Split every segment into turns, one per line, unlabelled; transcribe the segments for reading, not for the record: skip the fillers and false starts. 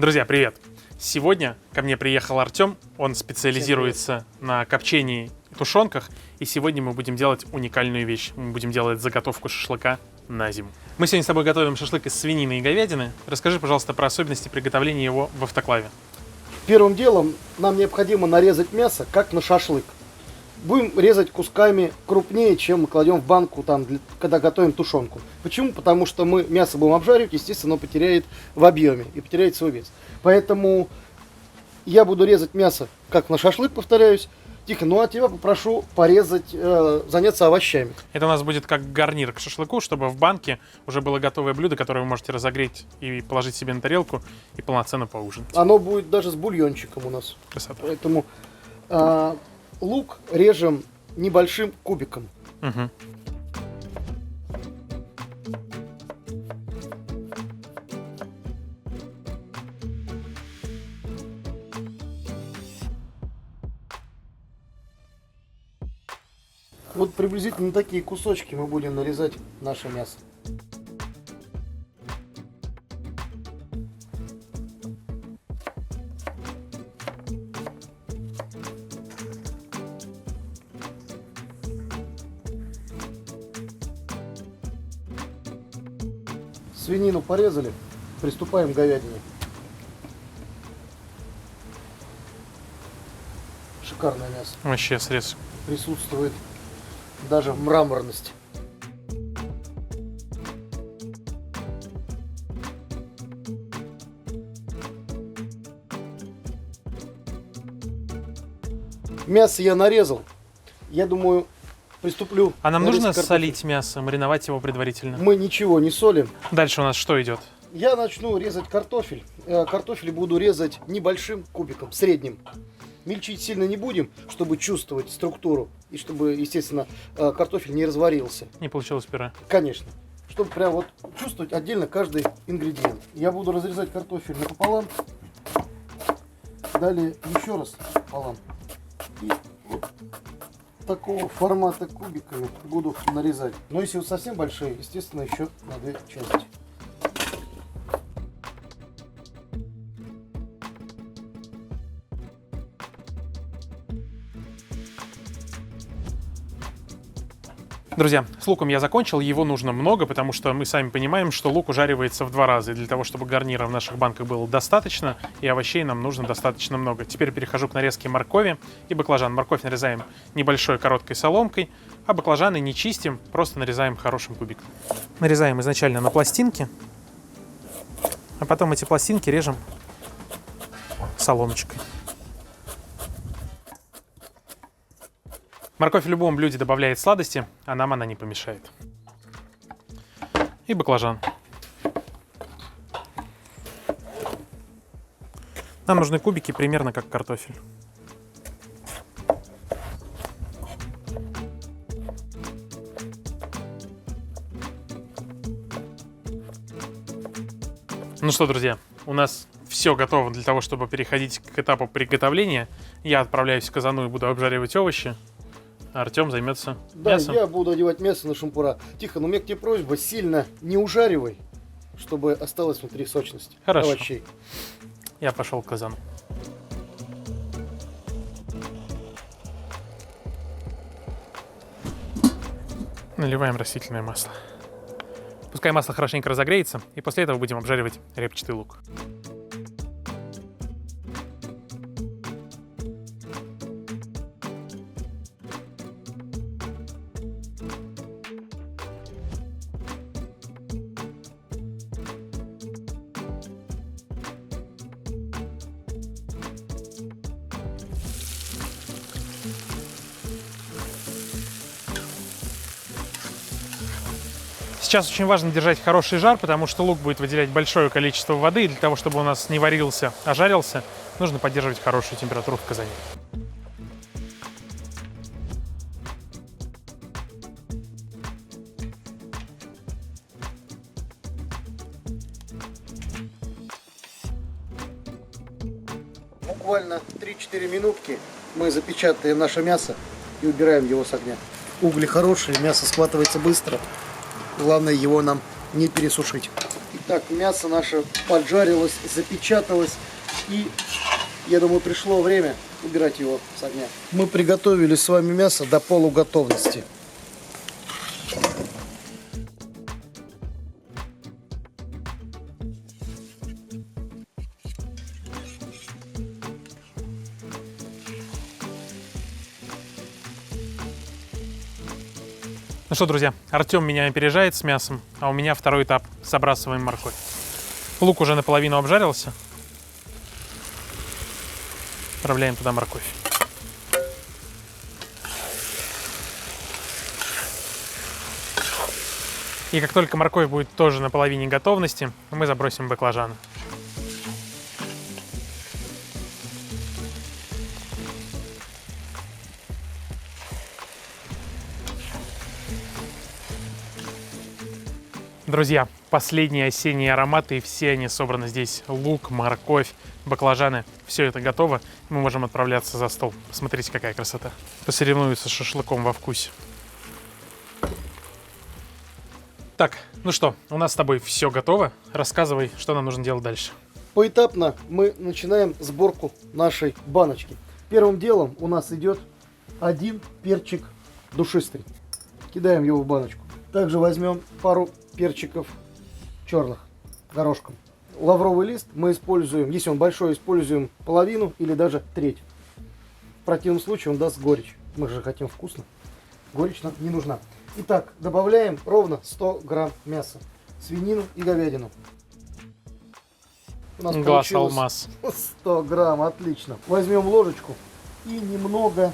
Друзья, привет! Сегодня ко мне приехал Артем, он специализируется на копчении и тушенках, и сегодня мы будем делать уникальную вещь. Мы будем делать заготовку шашлыка на зиму. Мы сегодня с тобой готовим шашлык из свинины и говядины. Расскажи, пожалуйста, про особенности приготовления его в автоклаве.
Первым делом нам необходимо нарезать мясо, как на шашлык. Будем резать кусками крупнее, чем мы кладем в банку, когда готовим тушенку. Почему? Потому что мы мясо будем обжаривать, естественно, оно потеряет в объеме и потеряет свой вес. Поэтому я буду резать мясо, как на шашлык, повторяюсь. Тихон, ну а тебя попрошу порезать, заняться овощами.
Это у нас будет как гарнир к шашлыку, чтобы в банке уже было готовое блюдо, которое вы можете разогреть и положить себе на тарелку и полноценно поужинать.
Оно будет даже с бульончиком у нас.
Красота.
Поэтому лук режем небольшим кубиком.
Угу.
Вот приблизительно такие кусочки мы будем нарезать наше мясо. Свинину порезали, приступаем к говядине. Шикарное мясо.
Вообще срез.
Присутствует даже мраморность. Мясо я нарезал. Я думаю, приступлю.
А нам нужно
картофель.
солить мясо, мариновать его предварительно?
Мы ничего не солим.
Дальше у нас что идет?
Я начну резать картофель. Картофель буду резать небольшим кубиком, средним. Мельчить сильно не будем, чтобы чувствовать структуру и чтобы, естественно, картофель не разварился.
Не получилось пюре.
Конечно. Чтобы прям вот чувствовать отдельно каждый ингредиент. Я буду разрезать картофель напополам. Далее еще раз пополам. И вот такого формата кубиками буду нарезать. Но если вот совсем большие, естественно, еще на две части.
Друзья, с луком я закончил, его нужно много, потому что мы сами понимаем, что лук ужаривается в 2 раза. И для того, чтобы гарнира в наших банках было достаточно, и овощей нам нужно достаточно много. Теперь перехожу к нарезке моркови и баклажан. Морковь нарезаем небольшой короткой соломкой, а баклажаны не чистим, просто нарезаем хорошим кубиком. Нарезаем изначально на пластинки, а потом эти пластинки режем соломочкой. Морковь в любом блюде добавляет сладости, а нам она не помешает. И баклажан. Нам нужны кубики примерно как картофель. Ну что, друзья, у нас все готово для того, чтобы переходить к этапу приготовления. Я отправляюсь в казану и буду обжаривать овощи. Артем займется мясом.
Да, я буду одевать мясо на шампура. Тихон, у меня к тебе просьба, сильно не ужаривай, чтобы осталась внутри сочность овощей.
Я пошел к казану. Наливаем растительное масло. Пускай масло хорошенько разогреется, и после этого будем обжаривать репчатый лук. Сейчас очень важно держать хороший жар, потому что лук будет выделять большое количество воды, и для того, чтобы у нас не варился, а жарился, нужно поддерживать хорошую температуру в казане.
Буквально 3-4 минутки мы запечатаем наше мясо и убираем его с огня. Угли хорошие, мясо схватывается быстро. Главное его нам не пересушить. Так, мясо наше поджарилось, запечаталось. И, я думаю, пришло время убирать его с огня. Мы приготовили с вами мясо до полуготовности.
Ну что, друзья, Артем меня опережает с мясом, а у меня второй этап. Забрасываем морковь. Лук уже наполовину обжарился. Отправляем туда морковь. И как только морковь будет тоже на половине готовности, мы забросим баклажаны. Друзья, последние осенние ароматы, и все они собраны здесь. Лук, морковь, баклажаны. Все это готово. Мы можем отправляться за стол. Посмотрите, какая красота. Посоревнуются с шашлыком во вкусе. Так, ну что, у нас с тобой все готово. Рассказывай, что нам нужно делать дальше.
Поэтапно мы начинаем сборку нашей баночки. Первым делом у нас идет один перчик душистый. Кидаем его в баночку. Также возьмем пару перчиков черных горошком. Лавровый лист мы используем, если он большой, используем половину или даже треть. В противном случае он даст горечь. Мы же хотим вкусно. Горечь нам не нужна. Итак, добавляем ровно 100 грамм мяса. Свинину и говядину. У нас
Глаз алмаз.
100 грамм, отлично. Возьмем ложечку и немного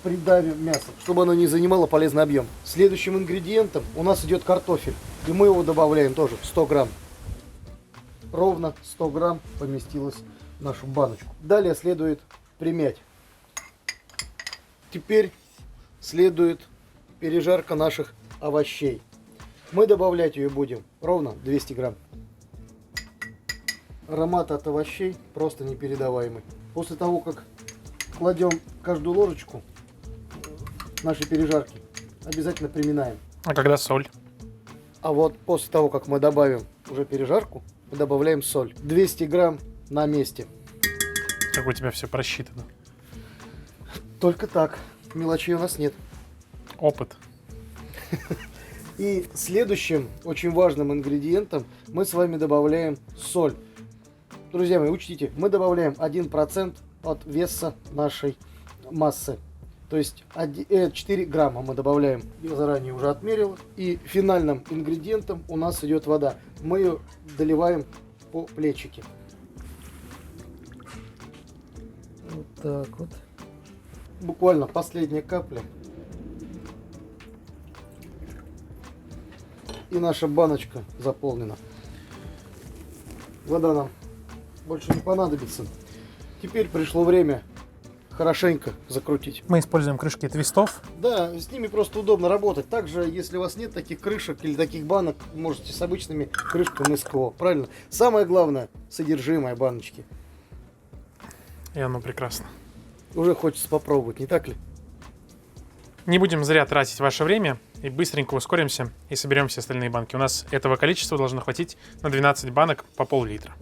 придавим мясо, чтобы оно не занимало полезный объем. Следующим ингредиентом у нас идет картофель. И мы его добавляем тоже 100 грамм. Ровно 100 грамм поместилось в нашу баночку. Далее следует примять. Теперь следует пережарка наших овощей. Мы добавлять ее будем ровно 200 грамм. Аромат от овощей просто непередаваемый. После того, как кладем каждую ложечку нашей пережарки, обязательно приминаем.
А когда соль?
А вот после того, как мы добавим уже пережарку, мы добавляем соль. 200 грамм на месте.
Как у тебя все просчитано.
Только так. Мелочей у нас нет.
Опыт.
И следующим очень важным ингредиентом мы с вами добавляем соль. Друзья мои, учтите, мы добавляем 1% от веса нашей массы. То есть 4 грамма мы добавляем, я заранее уже отмерил. И финальным ингредиентом у нас идет вода. Мы ее доливаем по плечике. Вот так вот. Буквально последняя капля. И наша баночка заполнена. Вода нам больше не понадобится. Теперь пришло время хорошенько закрутить.
Мы используем крышки твистов.
Да, с ними просто удобно работать. Также, если у вас нет таких крышек или таких банок, можете с обычными крышками СКО. Правильно? Самое главное, содержимое баночки.
И оно прекрасно.
Уже хочется попробовать, не так ли?
Не будем зря тратить ваше время и быстренько ускоримся и соберем все остальные банки. У нас этого количества должно хватить на 12 банок по пол-литра.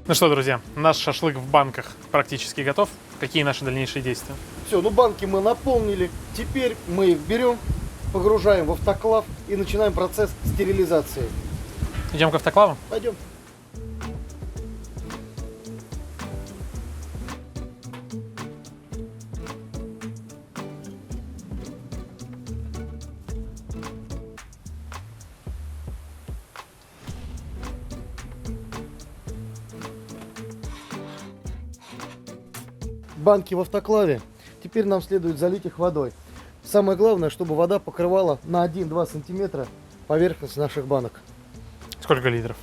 Ну что, друзья, наш шашлык в банках практически готов. Какие наши дальнейшие действия?
Все, ну банки мы наполнили. Теперь мы их берем, погружаем в автоклав и начинаем процесс стерилизации.
Идем к автоклаву?
Пойдем. банки в автоклаве. Теперь нам следует залить их водой. Самое главное, чтобы вода покрывала на 1-2 сантиметра поверхность наших банок.
Сколько литров?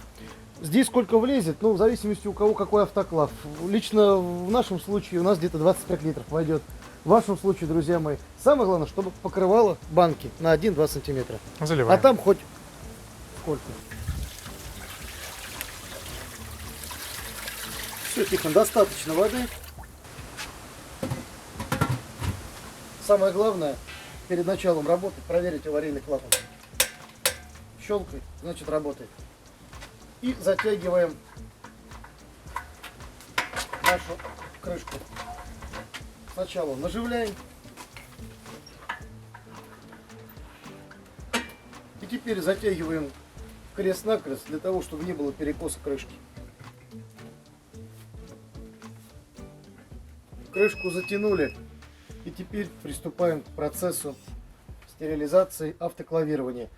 Здесь сколько влезет, ну, в зависимости у кого какой автоклав. Лично в нашем случае у нас где-то 25 литров войдет. В вашем случае, друзья мои, самое главное, чтобы покрывало банки на 1-2 сантиметра.
Заливаем.
А там хоть сколько. Все, Тихон, достаточно воды. Самое главное, перед началом работы проверить аварийный клапан. Щелкает, значит работает. И затягиваем нашу крышку. Сначала наживляем. И теперь затягиваем крест-накрест для того, чтобы не было перекоса крышки. Крышку затянули. И теперь приступаем к процессу стерилизации автоклавирования.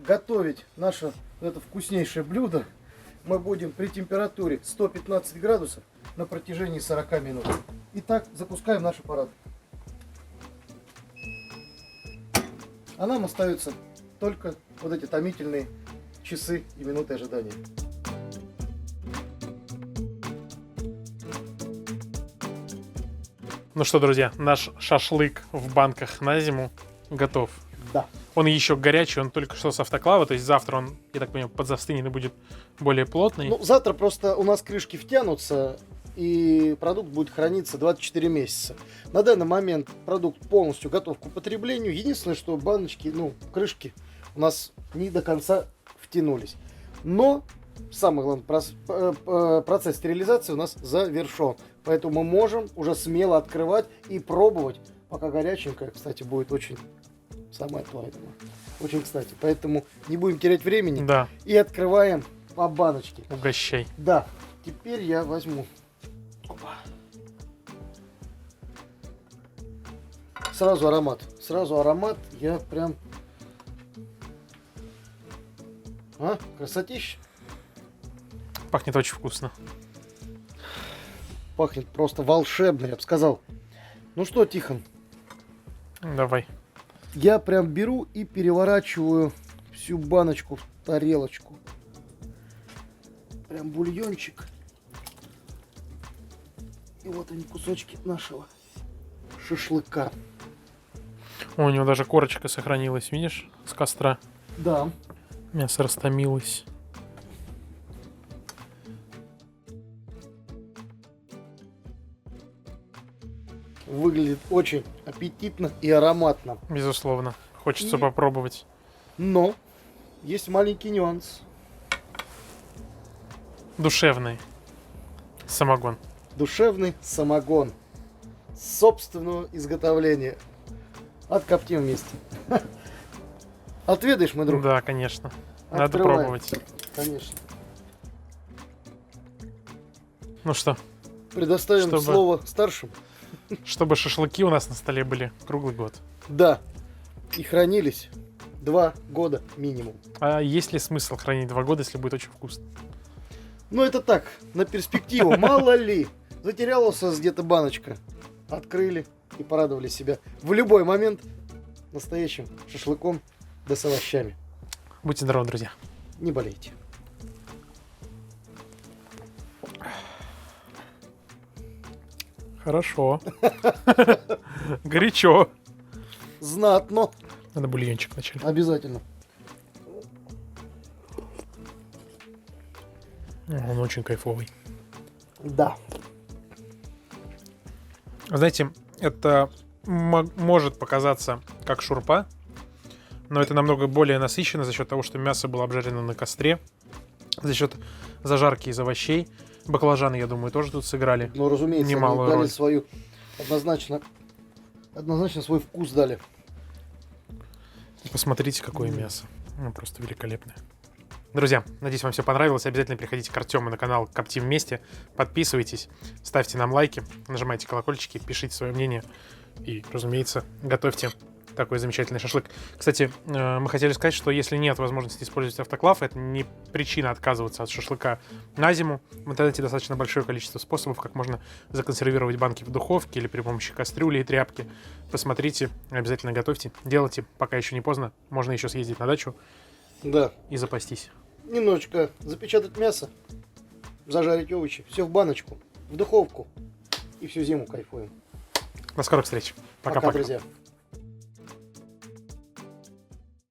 Готовить наше это вкуснейшее блюдо мы будем при температуре 115 градусов на протяжении 40 минут. Итак, запускаем наш аппарат. А нам остаются только вот эти томительные часы и минуты ожидания.
Ну что, друзья, наш шашлык в банках на зиму готов.
Да.
Он еще горячий, он только что с автоклава, то есть завтра он, я так понимаю, подзастынет и будет более плотный.
Ну, завтра просто у нас крышки втянутся, и продукт будет храниться 24 месяца. На данный момент продукт полностью готов к употреблению. Единственное, что баночки, ну, крышки у нас не до конца втянулись. Но самый главный процесс стерилизации у нас завершен. Поэтому мы можем уже смело открывать и пробовать, пока горяченькое, кстати, будет очень самое то, я думаю. Очень кстати. Поэтому не будем терять времени.
Да.
И открываем по баночке.
Угощай.
Да. Теперь я возьму. Опа. Сразу аромат. Сразу аромат. Я прям... А, красотища.
Пахнет очень вкусно.
Пахнет просто волшебно, я бы сказал. Ну что, Тихон,
Давай.
я прям беру и переворачиваю всю баночку в тарелочку. Прям бульончик. И вот они, кусочки нашего шашлыка.
О, у него даже корочка сохранилась, видишь, с костра.
Да.
Мясо растомилось.
Выглядит очень аппетитно и ароматно.
Безусловно. Хочется
И-
попробовать.
Но есть маленький нюанс.
Душевный самогон.
Душевный самогон собственного изготовления. Откоптим вместе. Отведаешь, мой друг?
Да, конечно. Надо
Открываем.
пробовать.
Конечно.
Ну что,
Предоставим
Чтобы-
слово старшим.
чтобы шашлыки у нас на столе были круглый год.
Да. И хранились 2 года минимум.
А есть ли смысл хранить 2 года, если будет очень вкусно?
Ну это так, на перспективу. Мало ли. Затерялась у вас где-то баночка. Открыли и порадовали себя в любой момент настоящим шашлыком да с овощами.
Будьте здоровы, друзья.
Не болейте.
Хорошо. Горячо.
Знатно.
Надо бульончик вначале.
Обязательно.
Он очень кайфовый.
Да.
Знаете, это может показаться как шурпа, но это намного более насыщенно за счет того, что мясо было обжарено на костре, за счет зажарки из овощей. Баклажаны, я думаю, тоже тут сыграли.
Но, разумеется,
Немалую
они дали
роль.
свою однозначно свой вкус дали.
Посмотрите, какое мясо. Ну, просто великолепное. Друзья, надеюсь, вам все понравилось. Обязательно приходите к Артему на канал Коптим вместе. Подписывайтесь, ставьте нам лайки, нажимайте колокольчики, пишите свое мнение. И, разумеется, готовьте такой замечательный шашлык. Кстати, мы хотели сказать, что если нет возможности использовать автоклав, это не причина отказываться от шашлыка на зиму. В интернете достаточно большое количество способов, как можно законсервировать банки в духовке или при помощи кастрюли и тряпки. Посмотрите, обязательно готовьте, делайте, пока еще не поздно. Можно еще съездить на дачу
Да.
и запастись.
Немножечко запечатать мясо, зажарить овощи, все в баночку, в духовку и всю зиму кайфуем.
До скорых встреч.
Пока,
Пока-пока.
друзья.